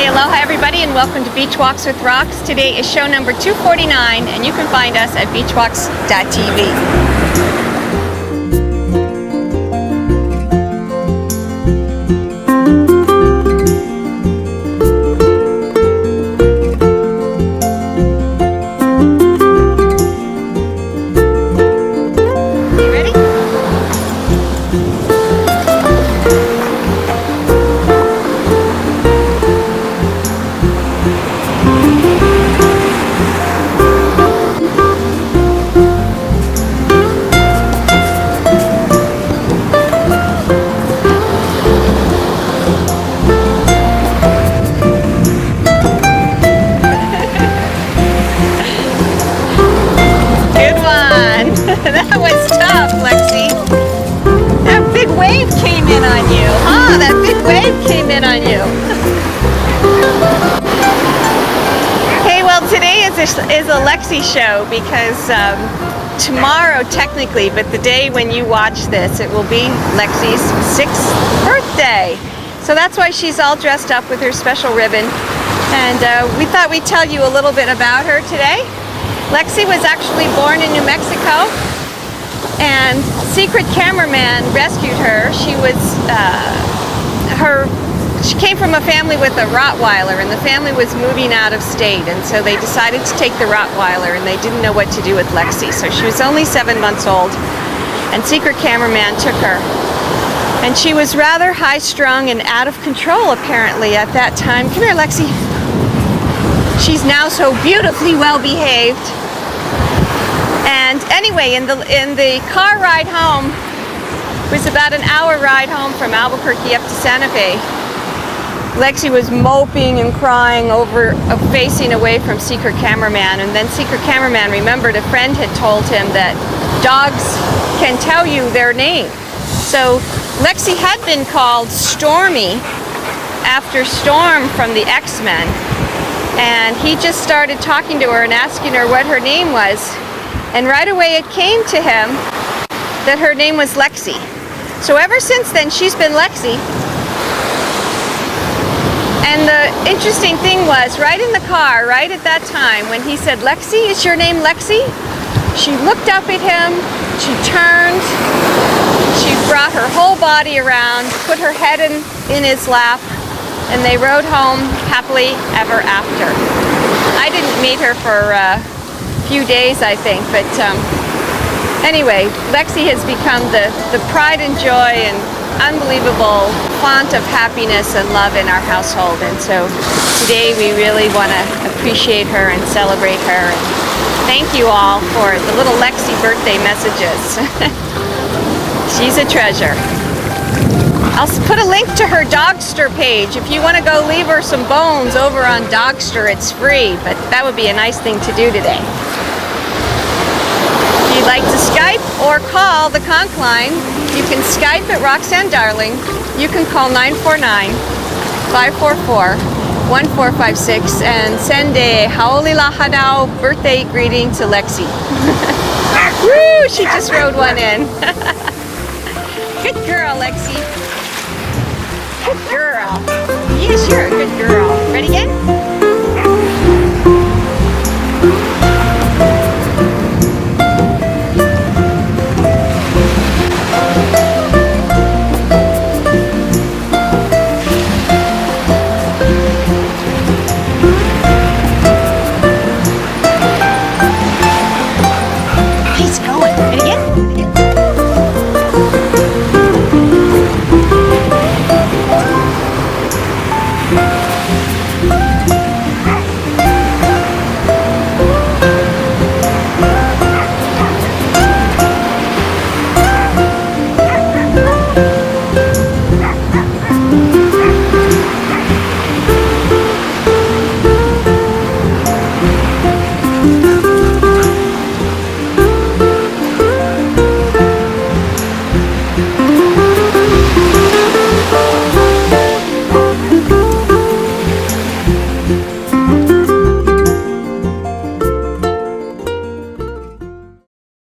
Hey, aloha everybody, and welcome to Beachwalks with Rocks. Today is show number 249, and you can find us at beachwalks.tv. That was tough, Lexi. That big wave came in on you. Huh? That big wave came in on you. Hey, well, today is a Lexi show because tomorrow, technically, but the day when you watch this, it will be Lexi's 6th birthday. So that's why she's all dressed up with her special ribbon. And we thought we'd tell you a little bit about her today. Lexi was actually born in New Mexico, and Secret Cameraman rescued her. She came from a family with a Rottweiler, and the family was moving out of state, and so they decided to take the Rottweiler, and they didn't know what to do with Lexi. So she was only 7 months old, and Secret Cameraman took her. And she was rather high-strung and out of control, apparently, at that time. Come here, Lexi. She's now so beautifully well-behaved. And anyway, in the car ride home, it was about an hour ride home from Albuquerque up to Santa Fe. Lexi was moping and crying over facing away from Secret Cameraman, and then Secret Cameraman remembered a friend had told him that dogs can tell you their name. So Lexi had been called Stormy after Storm from the X-Men, and he just started talking to her and asking her what her name was. And right away it came to him that her name was Lexi. So ever since then, she's been Lexi. And the interesting thing was, right in the car, right at that time, when he said, "Lexi, is your name Lexi?" She looked up at him, she turned, she brought her whole body around, put her head in his lap, and they rode home happily ever after. I didn't meet her for few days, I think, but anyway, Lexi has become the pride and joy and unbelievable font of happiness and love in our household, and so today we really want to appreciate her and celebrate her, and thank you all for the little Lexi birthday messages. She's a treasure. I'll put a link to her Dogster page. If you want to go leave her some bones over on Dogster, it's free, but that would be a nice thing to do today. If you'd like to Skype or call the conch line, you can Skype at Roxanne Darling. You can call 949-544-1456 and send a Haolilaha Now birthday greeting to Lexi. Woo! She just rode one in. Good girl, Lexi. Good girl. Yes, you're a good girl. Ready again?